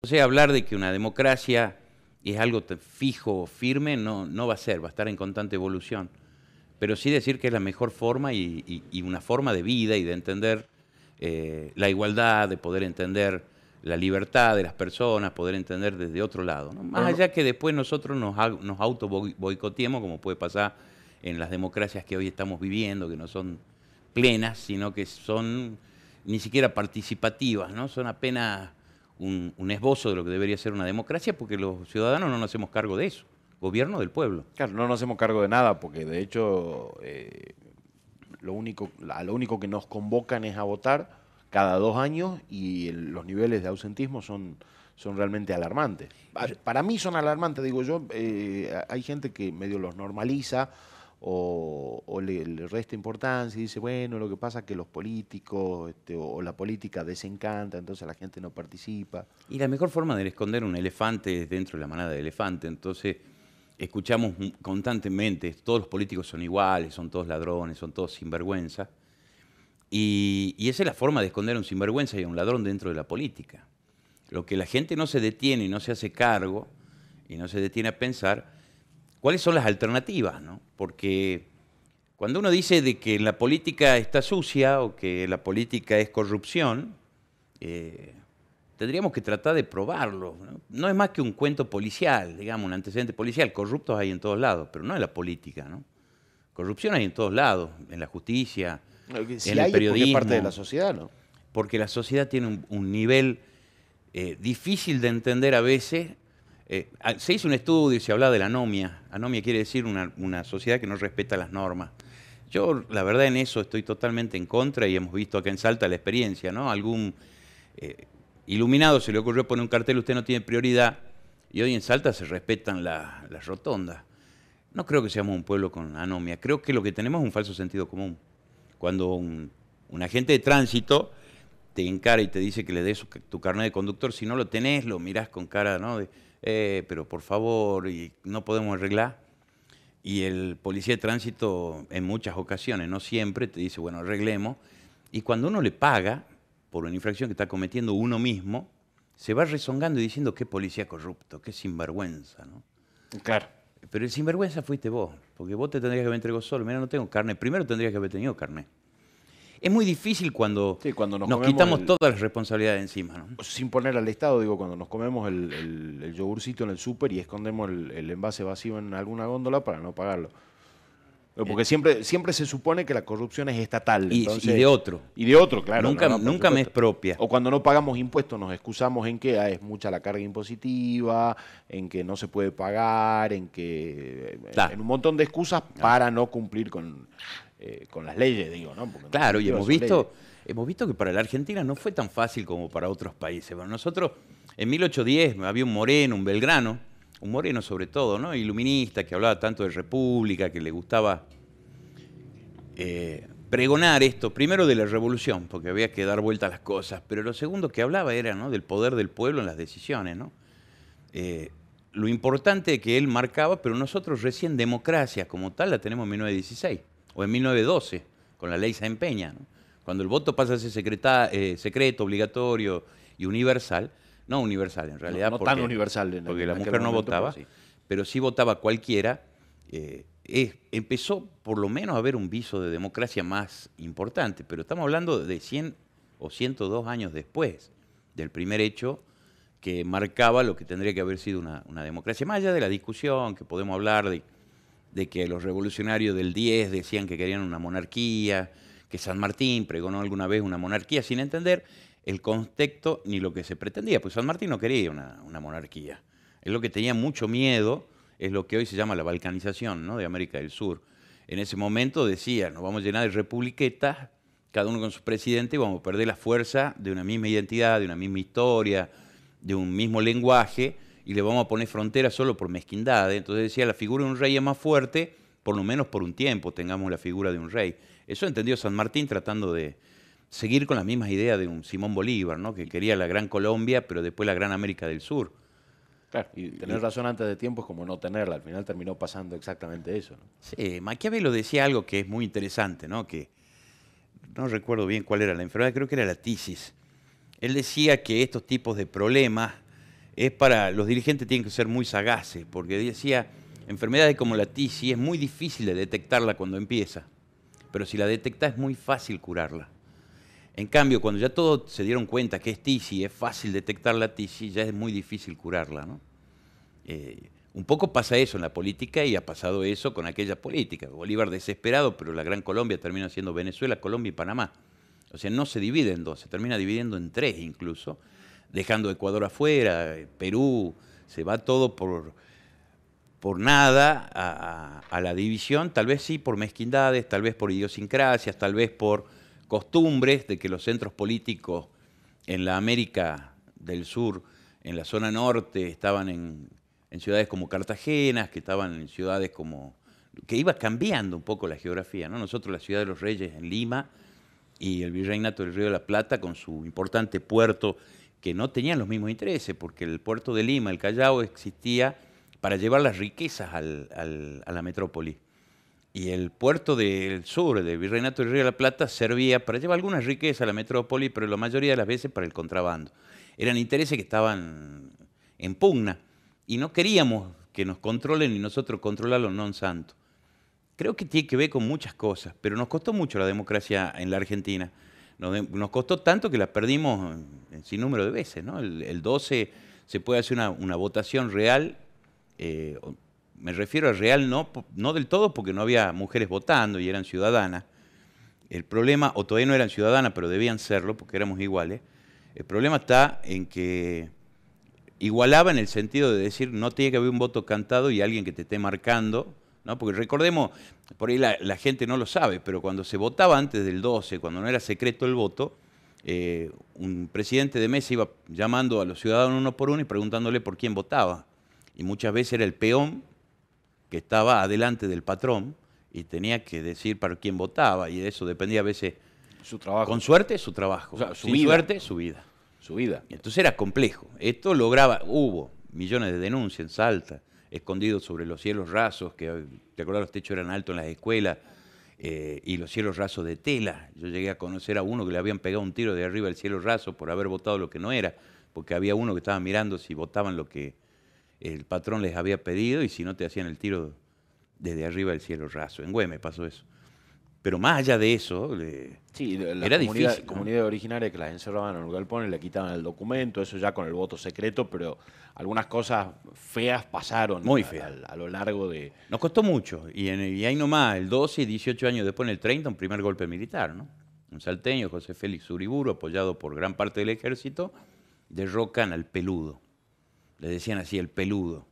Entonces, hablar de que una democracia es algo fijo o firme no va a ser, va a estar en constante evolución. Pero sí decir que es la mejor forma y una forma de vida y de entender la igualdad, de poder entender la libertad de las personas, poder entender desde otro lado, ¿no? Más allá que después nosotros nos auto boicoteemos, como puede pasar en las democracias que hoy estamos viviendo, que no son plenas, sino que son ni siquiera participativas, ¿no? Son apenas un esbozo de lo que debería ser una democracia, porque los ciudadanos no nos hacemos cargo de eso. Gobierno del pueblo. Claro, no nos hacemos cargo de nada, porque de hecho a lo único que nos convocan es a votar cada 2 años y los niveles de ausentismo son realmente alarmantes. Para mí son alarmantes, digo yo. Hay gente que medio los normaliza o le resta importancia y dice, bueno, lo que pasa es que los políticos o la política desencanta, entonces la gente no participa. Y la mejor forma de esconder un elefante es dentro de la manada de elefante. Entonces, escuchamos constantemente, todos los políticos son iguales, son todos ladrones, son todos sinvergüenza. Y esa es la forma de esconder a un sinvergüenza y a un ladrón dentro de la política. Lo que la gente no se detiene y no se hace cargo y no se detiene a pensar cuáles son las alternativas, ¿no? Porque cuando uno dice de que la política está sucia o que la política es corrupción, tendríamos que tratar de probarlo, ¿no? No es más que un cuento policial, digamos, un antecedente policial. Corruptos hay en todos lados, pero no en la política, ¿no? Corrupción hay en todos lados, en la justicia, Si en el hay, es porque es parte de periodismo, la sociedad, ¿no? porque la sociedad tiene un nivel difícil de entender a veces. Se hizo un estudio y se hablaba de la anomia. Anomia quiere decir una sociedad que no respeta las normas. Yo, la verdad, en eso estoy totalmente en contra y hemos visto acá en Salta la experiencia, ¿no? Algún iluminado se le ocurrió poner un cartel, usted no tiene prioridad, y hoy en Salta se respetan las rotondas. No creo que seamos un pueblo con anomia, creo que lo que tenemos es un falso sentido común. Cuando un agente de tránsito te encara y te dice que le des tu carnet de conductor, si no lo tenés, lo mirás con cara, ¿no? Pero por favor, y no podemos arreglar. Y el policía de tránsito en muchas ocasiones, no siempre, te dice, bueno, arreglemos. Y cuando uno le paga por una infracción que está cometiendo uno mismo, se va rezongando y diciendo qué policía corrupto, qué sinvergüenza, ¿no? Claro. Pero el sinvergüenza fuiste vos, porque vos te tendrías que haber entregado solo. Mira, no tengo carnet. Primero tendrías que haber tenido carnet. Es muy difícil cuando, Sí, cuando nos quitamos todas las responsabilidades encima, ¿no? sin poner al Estado, digo, cuando nos comemos el yogurcito en el súper y escondemos el envase vacío en alguna góndola para no pagarlo. Porque siempre se supone que la corrupción es estatal. Y Entonces, de otro. Y de otro, claro. Nunca me es propia. O cuando no pagamos impuestos nos excusamos en que es mucha la carga impositiva, en que no se puede pagar, en que Claro. en un montón de excusas para no cumplir con las leyes, digo, ¿no? Porque Claro, y hemos visto que para la Argentina no fue tan fácil como para otros países. Bueno, nosotros en 1810 había un Moreno, un Belgrano, un Moreno sobre todo, ¿no? Iluminista, que hablaba tanto de república, que le gustaba pregonar esto, primero de la revolución, porque había que dar vuelta a las cosas, pero lo segundo que hablaba era, ¿no?, del poder del pueblo en las decisiones, ¿no? Lo importante que él marcaba, pero nosotros recién democracia como tal la tenemos en 1916 o en 1912, con la ley Sáenz Peña, ¿no? Cuando el voto pasa a ser secreto, obligatorio y universal, no universal en realidad, no tan universal porque la aquel mujer no momento, votaba, pero sí votaba cualquiera. Empezó por lo menos a haber un viso de democracia más importante, pero estamos hablando de 100 o 102 años después del primer hecho que marcaba lo que tendría que haber sido una democracia. Más allá de la discusión, que podemos hablar de que los revolucionarios del 10 decían que querían una monarquía, que San Martín pregonó alguna vez una monarquía, sin entender el contexto ni lo que se pretendía, pues San Martín no quería una monarquía. Es lo que tenía mucho miedo, es lo que hoy se llama la balcanización, ¿no?, de América del Sur. En ese momento decía, nos vamos a llenar de republiquetas, cada uno con su presidente, y vamos a perder la fuerza de una misma identidad, de una misma historia, de un mismo lenguaje, y le vamos a poner fronteras solo por mezquindad. Entonces decía, la figura de un rey es más fuerte, por lo menos por un tiempo tengamos la figura de un rey. Eso entendió San Martín tratando de seguir con las mismas ideas de un Simón Bolívar, ¿no?, que quería la Gran Colombia, pero después la Gran América del Sur. Claro, y tener razón antes de tiempo es como no tenerla. Al final terminó pasando exactamente eso, ¿no? Sí, Maquiavelo decía algo que es muy interesante, ¿no?, que no recuerdo bien cuál era la enfermedad, creo que era la tisis. Él decía que estos tipos de problemas los dirigentes tienen que ser muy sagaces, porque decía, enfermedades como la tisis es muy difícil de detectarla cuando empieza, pero si la detectás es muy fácil curarla. En cambio, cuando ya todos se dieron cuenta que es tisis, es fácil detectar la tisis, ya es muy difícil curarla, ¿no? Un poco pasa eso en la política y ha pasado eso con aquella política. Bolívar desesperado, pero la Gran Colombia termina siendo Venezuela, Colombia y Panamá. O sea, no se divide en dos, se termina dividiendo en tres incluso, dejando Ecuador afuera, Perú, se va todo por nada a la división, tal vez sí por mezquindades, tal vez por idiosincrasias, tal vez por costumbres de que los centros políticos en la América del Sur, en la zona norte, estaban en ciudades como Cartagena, que estaban en ciudades como... que iba cambiando un poco la geografía, ¿no? Nosotros la Ciudad de los Reyes en Lima y el Virreinato del Río de la Plata con su importante puerto que no tenían los mismos intereses, porque el puerto de Lima, el Callao, existía para llevar las riquezas a la metrópoli. Y el puerto del sur, del Virreinato del Río de la Plata, servía para llevar algunas riquezas a la metrópoli, pero la mayoría de las veces para el contrabando. Eran intereses que estaban en pugna y no queríamos que nos controlen y nosotros controlarlos non santo. Creo que tiene que ver con muchas cosas, pero nos costó mucho la democracia en la Argentina. Nos costó tanto que la perdimos en sin número de veces, ¿no? El 12 se puede hacer una votación real, me refiero a real no del todo porque no había mujeres votando y eran ciudadanas. El problema, o todavía no eran ciudadanas, pero debían serlo porque éramos iguales. El problema está en que igualaba en el sentido de decir no tiene que haber un voto cantado y alguien que te esté marcando, ¿no? Porque recordemos, por ahí la gente no lo sabe, pero cuando se votaba antes del 12, cuando no era secreto el voto, un presidente de mesa iba llamando a los ciudadanos uno por uno y preguntándole por quién votaba. Y muchas veces era el peón que estaba adelante del patrón y tenía que decir para quién votaba, y de eso dependía a veces, Su trabajo. con suerte, su trabajo, O sea, su sin vida. suerte, su vida. Su vida. Entonces era complejo. Esto lograba, hubo millones de denuncias en Salta, escondidos sobre los cielos rasos, que te acordás los techos eran altos en las escuelas, y los cielos rasos de tela. Yo llegué a conocer a uno que le habían pegado un tiro de arriba del cielo raso por haber votado lo que no era, porque había uno que estaba mirando si votaban lo que el patrón les había pedido y si no te hacían el tiro desde arriba del cielo raso. En Güemes pasó eso. Pero más allá de eso, Sí, la era difícil, ¿no? comunidad originaria que las encerraban en un galpón y le quitaban el documento, eso ya con el voto secreto, pero algunas cosas feas pasaron Muy feas. a lo largo de... Nos costó mucho. Y ahí nomás, el 12 y 18 años después, en el 30, un primer golpe militar, ¿no? Un salteño, José Félix Uriburu, apoyado por gran parte del ejército, derrocan al peludo. Le decían así, el peludo.